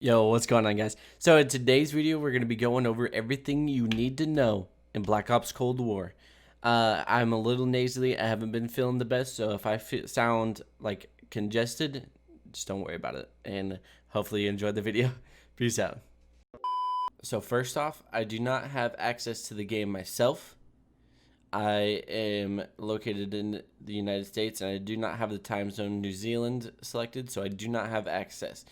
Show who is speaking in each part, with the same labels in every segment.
Speaker 1: Yo, what's going on, guys? So in today's video, we're going to be going over everything you need to know in Black Ops Cold War. I'm a little nasally. I haven't been feeling the best, so if I sound like congested, just don't worry about it. And hopefully you enjoyed the video. Peace out. So first off, I do not have access to the game myself. I am located in the United States, and I do not have the time zone New Zealand selected, so I do not have access.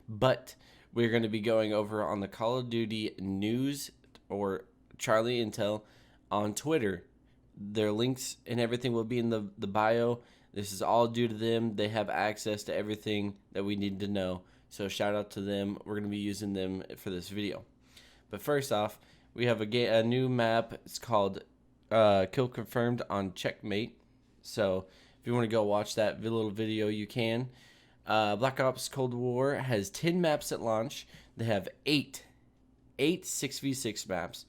Speaker 1: But we're going to be going over on the Call of Duty news or Charlie Intel on Twitter. Their links and everything will be in the bio. This is all due to them. They have access to everything that we need to know. So shout out to them. We're going to be using them for this video. But first off, we have a new map. It's called Kill Confirmed on Checkmate. So if you want to go watch that little video, you can. Black Ops Cold War has 10 maps at launch. They have eight 6v6 maps.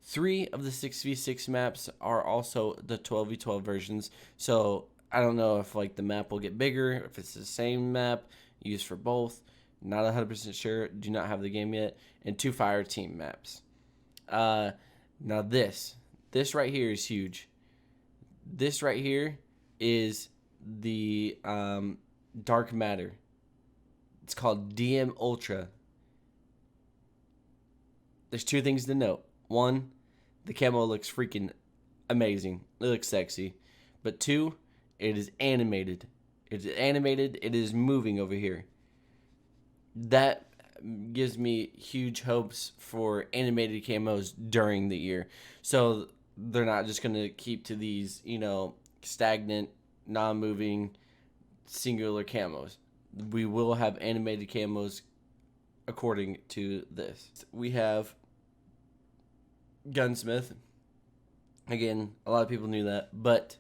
Speaker 1: 3 of the 6v6 maps are also the 12v12 versions. So I don't know if like the map will get bigger, if it's the same map used for both. Not 100% sure. Do not have the game yet. And 2 fire team maps. Now this right here is huge. This right here is the Dark Matter. It's called DM Ultra. There's 2 things to note. One, the camo looks freaking amazing. It looks sexy. But 2, it is animated. It's animated. It is moving over here. That gives me huge hopes for animated camos during the year. So they're not just going to keep to these, stagnant, non-moving, singular camos. We will have animated camos according to this. We have Gunsmith. Again, a lot of people knew that, but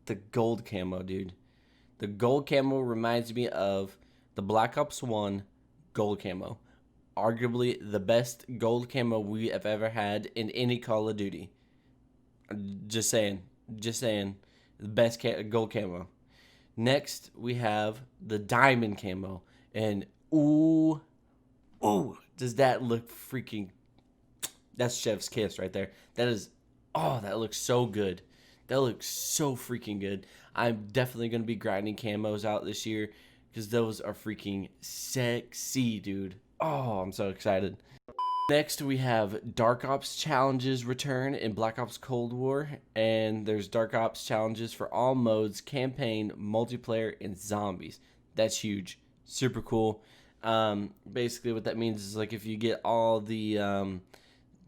Speaker 1: the gold camo, dude. The gold camo reminds me of the Black Ops 1 gold camo. Arguably the best gold camo we have ever had in any Call of Duty. Just saying. The best gold camo. Next, we have the diamond camo. And ooh, does that look freaking... That's chef's kiss right there. That looks so good. That looks so freaking good. I'm definitely going to be grinding camos out this year because those are freaking sexy, dude. Oh, I'm so excited. Next, we have Dark Ops challenges return in Black Ops Cold War, and there's Dark Ops challenges for all modes, campaign, multiplayer, and zombies. That's huge. Super cool. Basically, what that means is like if you get all the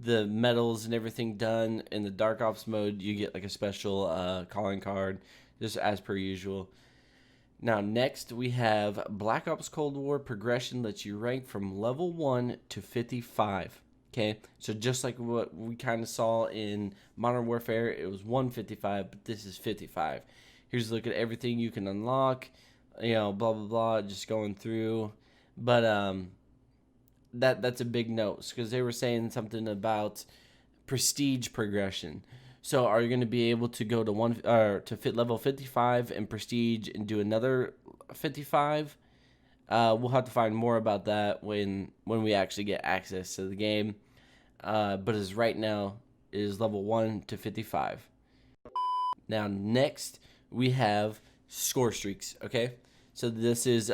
Speaker 1: medals and everything done in the Dark Ops mode, you get like a special calling card, just as per usual. Now, next we have Black Ops Cold War progression lets you rank from level 1 to 55. Okay, so just like what we kind of saw in Modern Warfare, it was 155, but this is 55. Here's a look at everything you can unlock, blah, blah, blah, just going through. But that's a big note because they were saying something about prestige progression. So are you going to be able to go to fit level 55 in prestige and do another 55? We'll have to find more about that when we actually get access to the game. But as right now it is level 1 to 55. Now next we have score streaks. Okay, so this is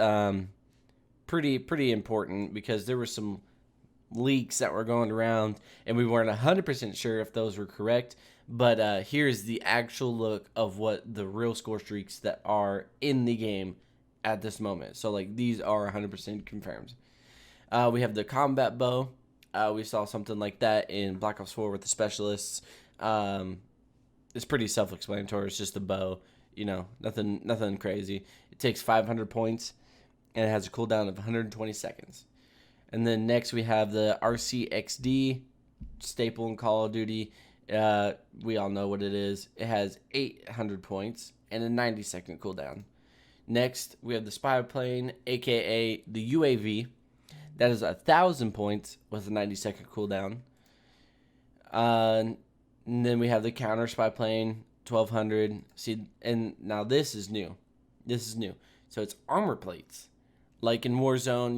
Speaker 1: pretty important because there were some leaks that were going around and we weren't 100% sure if those were correct. But here's the actual look of what the real score streaks that are in the game at this moment. So like these are 100% confirmed. We have the combat bow. We saw something like that in Black Ops 4 with the specialists. It's pretty self-explanatory. It's just a bow, nothing crazy. It takes 500 points and it has a cooldown of 120 seconds. And then next we have the RCXD, staple in Call of Duty. We all know what it is. It has 800 points and a 90-second cooldown. Next, we have the spy plane, aka the UAV. That is 1,000 points with a 90-second cooldown. And then we have the counter spy plane, 1,200. See, and now this is new. So it's armor plates. Like in Warzone,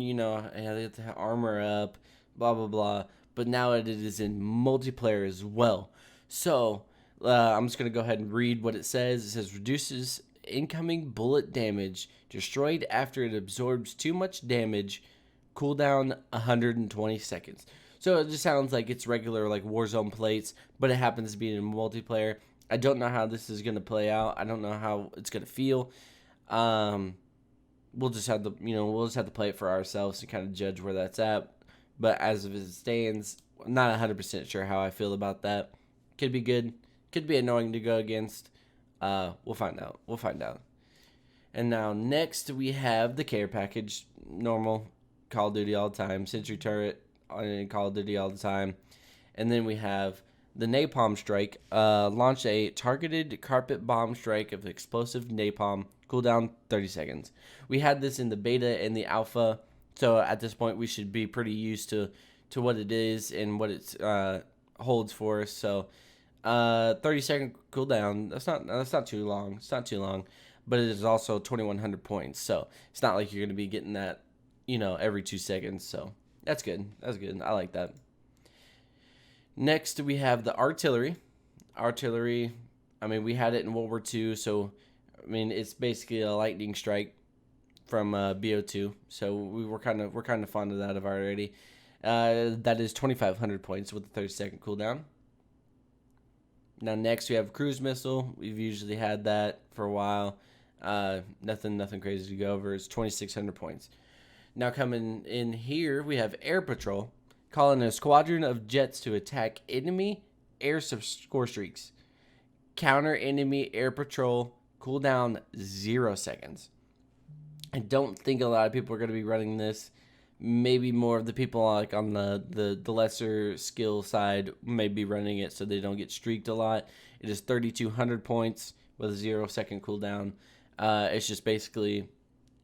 Speaker 1: they have to armor up, blah blah blah. But now it is in multiplayer as well. So I'm just gonna go ahead and read what it says. It says reduces incoming bullet damage destroyed after it absorbs too much damage. Cooldown 120 seconds. So it just sounds like it's regular like Warzone plates, but it happens to be in multiplayer. I don't know how this is gonna play out. I don't know how it's gonna feel. Um, we'll just have to play it for ourselves to kind of judge where that's at. But as of it stands, I'm not 100% sure how I feel about that. Could be good, could be annoying to go against. We'll find out. And now next we have the care package, normal Call of Duty all the time, Sentry Turret on Call of Duty all the time, and then we have the Napalm Strike. Launch a targeted carpet bomb strike of explosive napalm. Cooldown 30 seconds. We had this in the beta and the alpha, so at this point we should be pretty used to what it is and what it holds for us. So 30-second cooldown. That's not too long. It's not too long, but it is also 2,100 points. So it's not like you're going to be getting that, every 2 seconds. So that's good. I like that. Next we have the artillery. Artillery. I mean, we had it in World War II, so it's basically a lightning strike from BO2. So we're kind of fond of that already. That is 2,500 points with a 30-second cooldown. Now next we have cruise missile. We've usually had that for a while. Nothing crazy to go over. It's 2,600 points. Now coming in here we have air patrol, calling a squadron of jets to attack enemy air score streaks. Counter enemy air patrol. Cooldown 0 seconds. I don't think a lot of people are going to be running this. Maybe more of the people like on the lesser skill side may be running it so they don't get streaked a lot. It is 3,200 points with a 0 second cooldown. It's just basically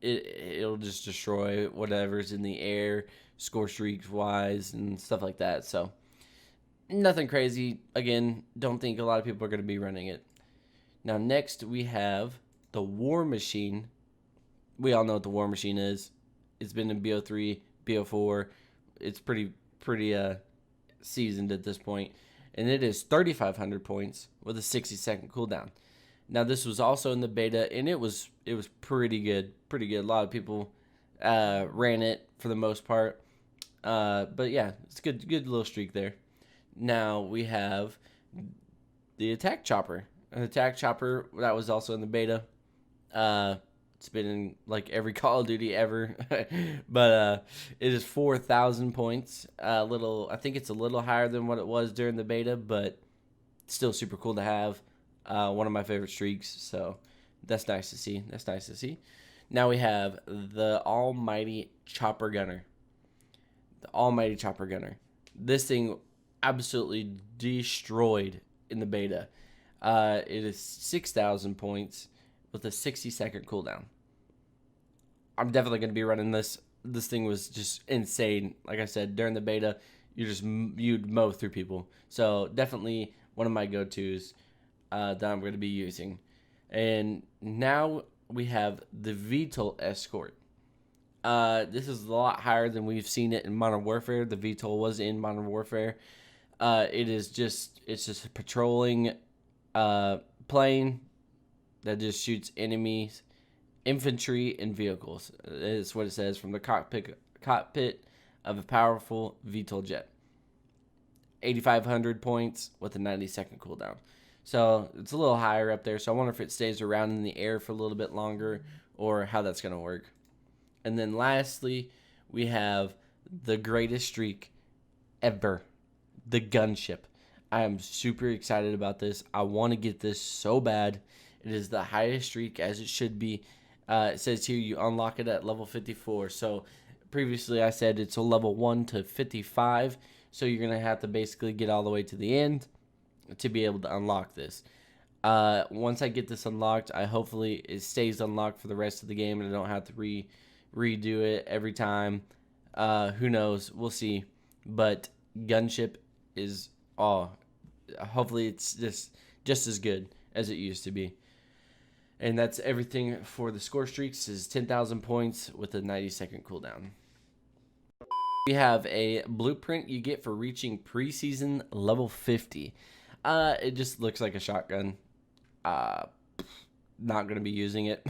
Speaker 1: it'll just destroy whatever's in the air, score streaks wise and stuff like that. So nothing crazy. Again, don't think a lot of people are going to be running it. Now next we have the War Machine. We all know what the War Machine is. It's been in BO3, BO4. It's pretty seasoned at this point. And it is 3,500 points with a 60-second cooldown. Now this was also in the beta, and it was pretty good. A lot of people ran it for the most part. But yeah, it's a good little streak there. Now we have the Attack Chopper. An Attack Chopper that was also in the beta. It's been in like every Call of Duty ever, but it is 4,000 points. I think it's a little higher than what it was during the beta, but still super cool to have. One of my favorite streaks, so that's nice to see. Now we have the Almighty Chopper Gunner. This thing absolutely destroyed in the beta. It is 6,000 points with a 60-second cooldown. I'm definitely going to be running this. This thing was just insane. Like I said, during the beta, you'd mow through people. So definitely one of my go-tos that I'm going to be using. And now we have the VTOL Escort. This is a lot higher than we've seen it in Modern Warfare. The VTOL was in Modern Warfare. It's just a patrolling plane that just shoots enemies, infantry, and vehicles. Is what it says from the cockpit of a powerful VTOL jet. 8,500 points with a 90-second cooldown. So it's a little higher up there. So I wonder if it stays around in the air for a little bit longer or how that's going to work. And then lastly, we have the greatest streak ever, the gunship. I am super excited about this. I want to get this so bad. It is the highest streak as it should be. It says here you unlock it at level 54. So previously I said it's a level 1 to 55. So you're going to have to basically get all the way to the end to be able to unlock this. Once I get this unlocked, hopefully it stays unlocked for the rest of the game and I don't have to redo it every time. Who knows? We'll see. But gunship is hopefully it's just as good as it used to be. And that's everything for the score streaks. Is 10,000 points with a 90-second cooldown. We have a blueprint you get for reaching preseason level 50. It just looks like a shotgun. Not going to be using it.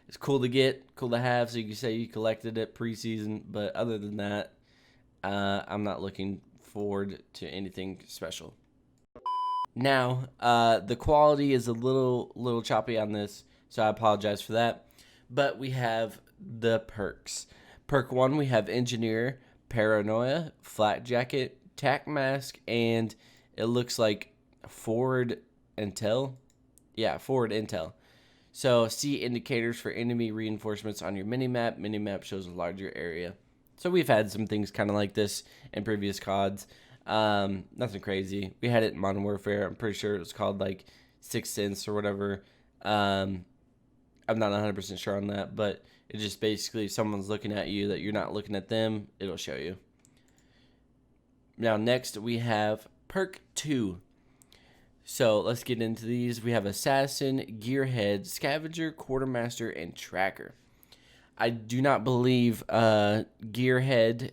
Speaker 1: It's cool to get, cool to have, so you can say you collected it preseason, but other than that, I'm not looking forward to anything special. Now, the quality is a little choppy on this, so I apologize for that. But we have the perks. Perk 1, we have Engineer, Paranoia, Flat Jacket, Tac Mask, and it looks like Forward Intel. Yeah, Forward Intel. So, see indicators for enemy reinforcements on your minimap. Minimap shows a larger area. So, we've had some things kind of like this in previous CODs. Nothing crazy. We had it in Modern Warfare. I'm pretty sure it was called like Sixth Sense or whatever. I'm not 100% sure on that, but it just basically, if someone's looking at you that you're not looking at them, it'll show you. Now, next we have Perk 2. So let's get into these. We have Assassin, Gearhead, Scavenger, Quartermaster, and Tracker. I do not believe Gearhead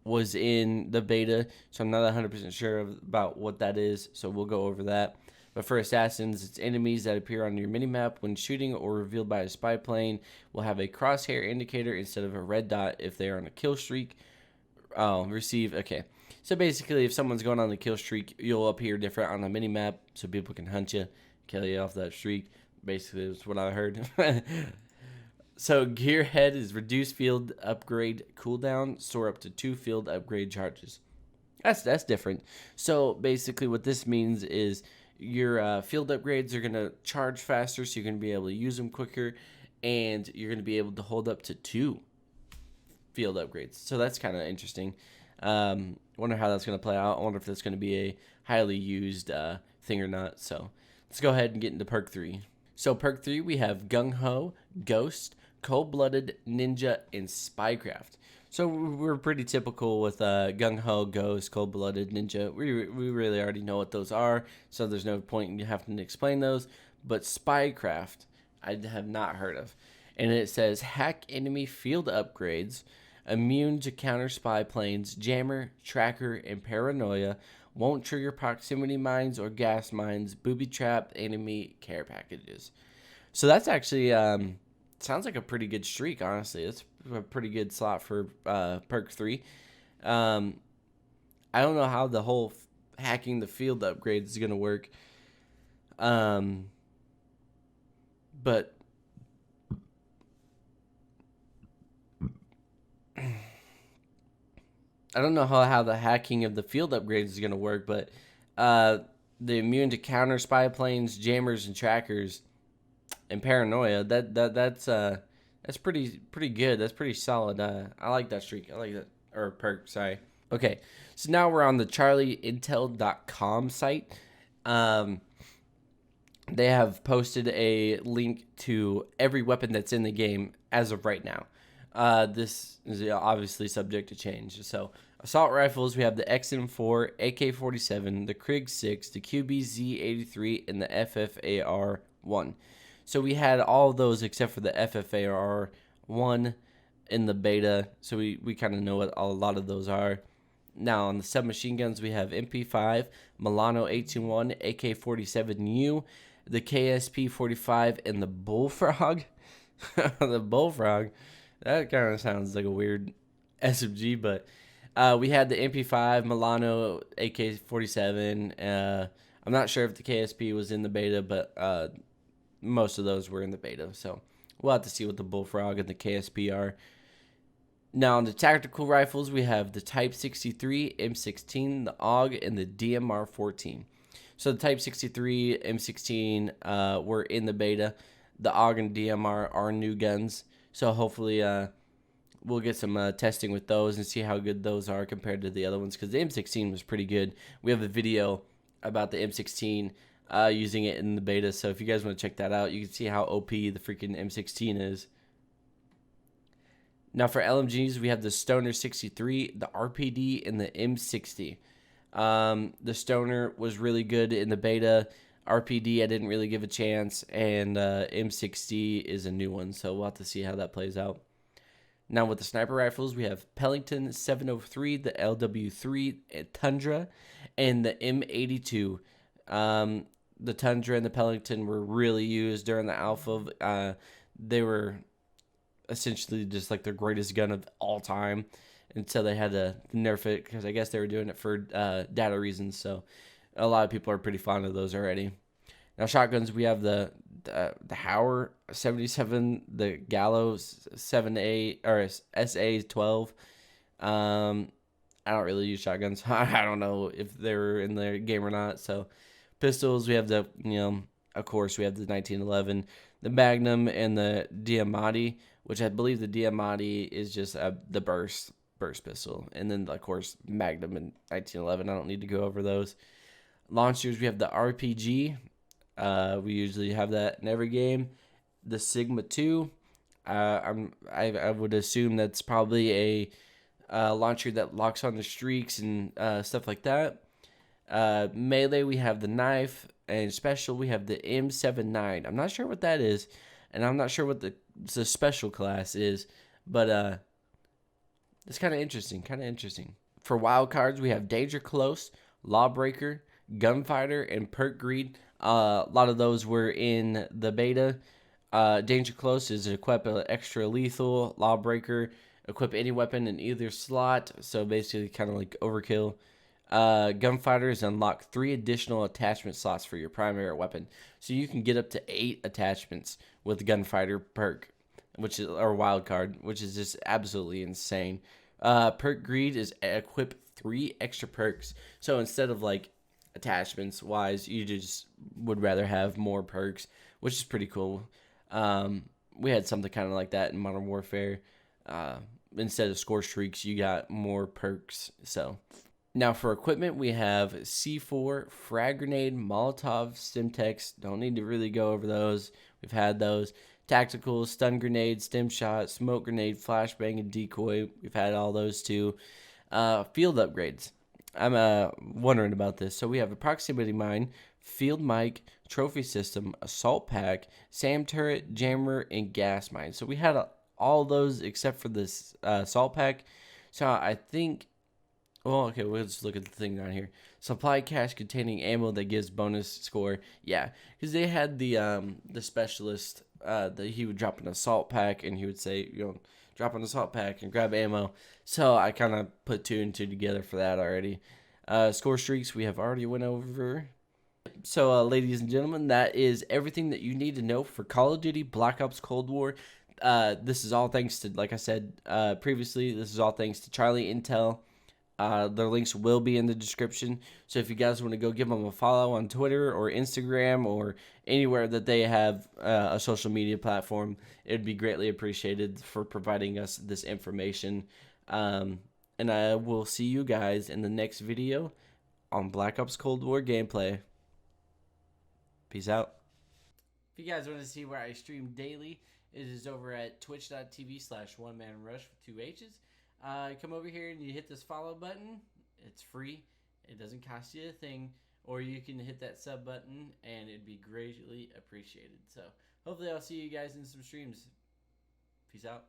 Speaker 1: was in the beta, so I'm not 100% sure about what that is, so we'll go over that. But for Assassins, it's enemies that appear on your minimap when shooting or revealed by a spy plane will have a crosshair indicator instead of a red dot if they are on a kill streak. Okay. So basically, if someone's going on the kill streak, you'll appear different on the minimap so people can hunt you, kill you off that streak. Basically, that's what I heard. So Gearhead is reduced field upgrade cooldown, store up to 2 field upgrade charges. That's different. So basically what this means is your field upgrades are going to charge faster, so you're going to be able to use them quicker, and you're going to be able to hold up to 2 field upgrades. So that's kind of interesting. Wonder how that's going to play out. I wonder if that's going to be a highly used thing or not. So let's go ahead and get into Perk 3. So Perk 3, we have Gung Ho, Ghost, Cold-Blooded, Ninja, and Spycraft. So we're pretty typical with Gung Ho, Ghost, Cold-Blooded, Ninja. We really already know what those are, so there's no point in having to explain those. But Spycraft, I have not heard of. And it says, hack enemy field upgrades, immune to counter spy planes, jammer, tracker, and paranoia, won't trigger proximity mines or gas mines, booby trap enemy care packages. So that's actually... sounds like a pretty good streak, honestly. It's a pretty good slot for Perk 3. I don't know how the whole hacking the field upgrades is going to work. But I don't know how the hacking of the field upgrades is going to work, but the immune to counter spy planes, jammers, and trackers, and paranoia, that's pretty good. That's pretty solid. I like that streak. I like that, or perk, sorry. Okay, so now we're on the charlieintel.com site. They have posted a link to every weapon that's in the game as of right now. This is obviously subject to change. So assault rifles, we have the XM4, AK-47, the Krig 6, the QBZ-83, and the FFAR-1. So we had all of those except for the FFAR-1 in the beta, so we kind of know what a lot of those are. Now, on the submachine guns, we have MP5, Milano 821, AK-47U, the KSP-45, and the Bullfrog. The Bullfrog. That kind of sounds like a weird SMG, but we had the MP5, Milano, AK-47. I'm not sure if the KSP was in the beta, but most of those were in the beta. So we'll have to see what the Bullfrog and the KSP are. Now, on the tactical rifles, we have the Type 63, M16, the AUG, and the DMR-14. So the Type 63, M16 were in the beta. The AUG and DMR are new guns. So hopefully we'll get some testing with those and see how good those are compared to the other ones, because the M16 was pretty good. We have a video about the M16 using it in the beta, so if you guys want to check that out, you can see how OP the freaking M16 is. Now for LMGs, we have the Stoner 63, the RPD, and the M60. The Stoner was really good in the beta. RPD I didn't really give a chance, and M60 is a new one, so we'll have to see how that plays out. Now with the sniper rifles, we have Pelington 703, the LW3 Tundra, and the M82. The Tundra and the Pelington were really used during the alpha. They were essentially just like the greatest gun of all time, and so they had to nerf it because I guess they were doing it for data reasons. So a lot of people are pretty fond of those already. Now shotguns, we have the Hauer 77, the Gallo 7A or SA 12. I don't really use shotguns. I don't know if they're in the game or not. So pistols, we have the of course we have the 1911, the Magnum, and the Diamatti, which I believe the Diamatti is just the burst pistol, and then of course Magnum and 1911. I don't need to go over those. Launchers, we have the RPG. We usually have that in every game. The Sigma 2. I would assume that's probably a launcher that locks on the streaks and stuff like that. Melee, we have the knife, and special, we have the M79. I'm not sure what that is, and I'm not sure what the special class is, but it's kind of interesting. For wild cards, we have Danger Close, Lawbreaker, Gunfighter, and Perk Greed. A lot of those were in the beta. Danger Close is equip extra lethal. Lawbreaker, equip any weapon in either slot. So basically kind of like overkill. Gunfighter is unlock 3 additional attachment slots for your primary weapon. So you can get up to 8 attachments with Gunfighter perk, which is or wild card, which is just absolutely insane. Perk Greed is equip 3 extra perks. So instead of like attachments wise, you just would rather have more perks, which is pretty cool. We had something kind of like that in Modern Warfare. Instead of score streaks, you got more perks. So now for equipment, we have C4, frag grenade, Molotov, Stimtex. Don't need to really go over those. We've had those. Tactical, stun grenade, stim shot, smoke grenade, flashbang, and decoy. We've had all those too. Field upgrades. I'm wondering about this. So we have a proximity mine, field mic, trophy system, assault pack, SAM turret, jammer, and gas mine. So we had all those except for this assault pack. So I think, well, okay, let's look at the thing down here. Supply cache containing ammo that gives bonus score. Yeah, because they had the specialist that he would drop an assault pack and he would say, drop an assault pack and grab ammo. So I kind of put 2 and 2 together for that already. Score streaks we have already went over. So ladies and gentlemen, that is everything that you need to know for Call of Duty Black Ops Cold War. This is all thanks to, like I said previously, this is all thanks to Charlie Intel. Their links will be in the description. So if you guys want to go give them a follow on Twitter or Instagram or anywhere that they have a social media platform, it would be greatly appreciated for providing us this information. And I will see you guys in the next video on Black Ops Cold War gameplay. Peace out. If you guys want to see where I stream daily, it is over at twitch.tv/onemanrush with 2 H's. Come over here and you hit this follow button. It's free. It doesn't cost you a thing. Or you can hit that sub button and it'd be greatly appreciated. So hopefully I'll see you guys in some streams. Peace out.